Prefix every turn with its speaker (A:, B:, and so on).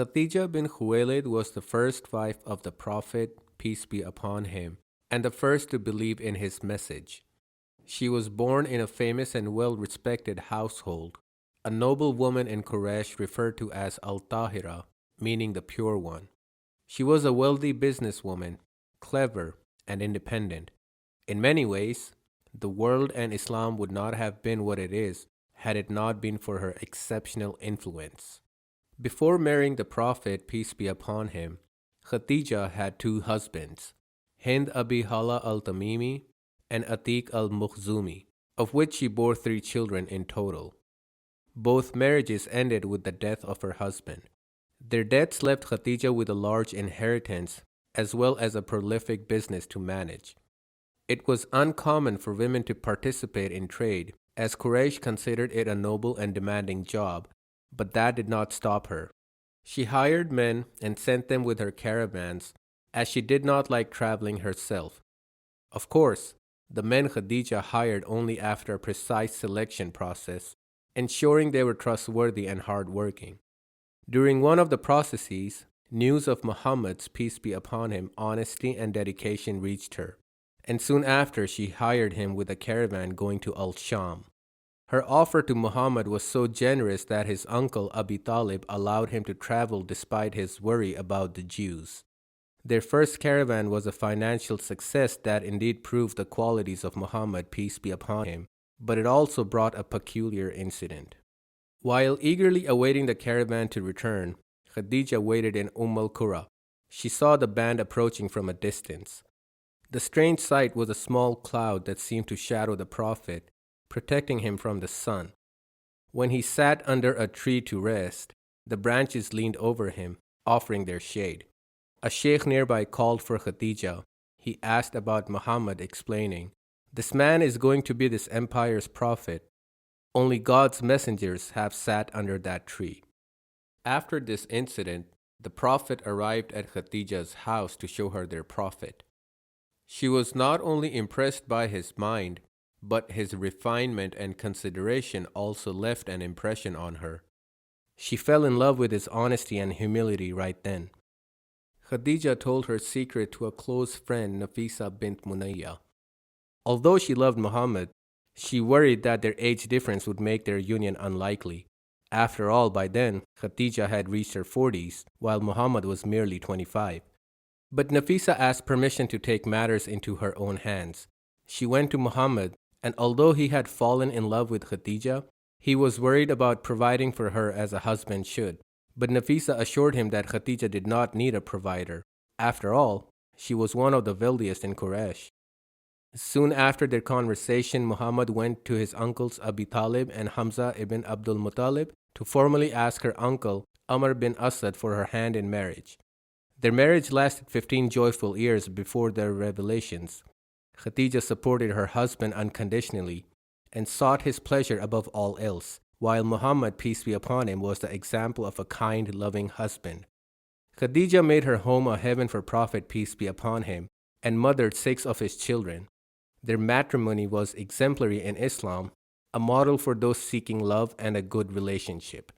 A: Khadija bin Khuwaylid was the first wife of the Prophet, peace be upon him, and the first to believe in his message. She was born in a famous and well-respected household, a noble woman in Quraysh referred to as Al-Tahira, meaning the pure one. She was a wealthy businesswoman, clever and independent. In many ways, the world and Islam would not have been what it is had it not been for her exceptional influence. Before marrying the Prophet, peace be upon him, Khadija had two husbands, Hind Abi Hala al-Tamimi and Atiq al-Mukhzumi, of which she bore 3 children in total. Both marriages ended with the death of her husband. Their deaths left Khadija with a large inheritance as well as a prolific business to manage. It was uncommon for women to participate in trade, as Quraysh considered it a noble and demanding job, but that did not stop her. She hired men and sent them with her caravans, as she did not like traveling herself. Of course, the men Khadija hired only after a precise selection process, ensuring they were trustworthy and hardworking. During one of the processes, news of Muhammad's, peace be upon him, honesty and dedication reached her, and soon after she hired him with a caravan going to Al-Sham. Her offer to Muhammad was so generous that his uncle Abi Talib allowed him to travel despite his worry about the Jews. Their first caravan was a financial success that indeed proved the qualities of Muhammad, peace be upon him, but it also brought a peculiar incident. While eagerly awaiting the caravan to return, Khadija waited in al-Qura. She saw the band approaching from a distance. The strange sight was a small cloud that seemed to shadow the Prophet, protecting him from the sun. When he sat under a tree to rest, the branches leaned over him, offering their shade. A sheikh nearby called for Khadija. He asked about Muhammad, explaining, "This man is going to be this empire's prophet. Only God's messengers have sat under that tree." After this incident, the Prophet arrived at Khadija's house to show her their prophet. She was not only impressed by his mind, but his refinement and consideration also left an impression on her. She fell in love with his honesty and humility right then. Khadija told her secret to a close friend, Nafisa bint Munayya. Although she loved Muhammad, she worried that their age difference would make their union unlikely. After all, by then, Khadija had reached her 40s, while Muhammad was merely 25. But Nafisa asked permission to take matters into her own hands. She went to Muhammad, and although he had fallen in love with Khadija, he was worried about providing for her as a husband should. But Nafisa assured him that Khadija did not need a provider. After all, she was one of the wealthiest in Quraysh. Soon after their conversation, Muhammad went to his uncles Abi Talib and Hamza ibn Abdul Muttalib to formally ask her uncle Amr bin Asad for her hand in marriage. Their marriage lasted 15 joyful years before their revelations. Khadija supported her husband unconditionally and sought his pleasure above all else, while Muhammad, peace be upon him, was the example of a kind, loving husband. Khadija made her home a heaven for Prophet, peace be upon him, and mothered 6 of his children. Their matrimony was exemplary in Islam, a model for those seeking love and a good relationship.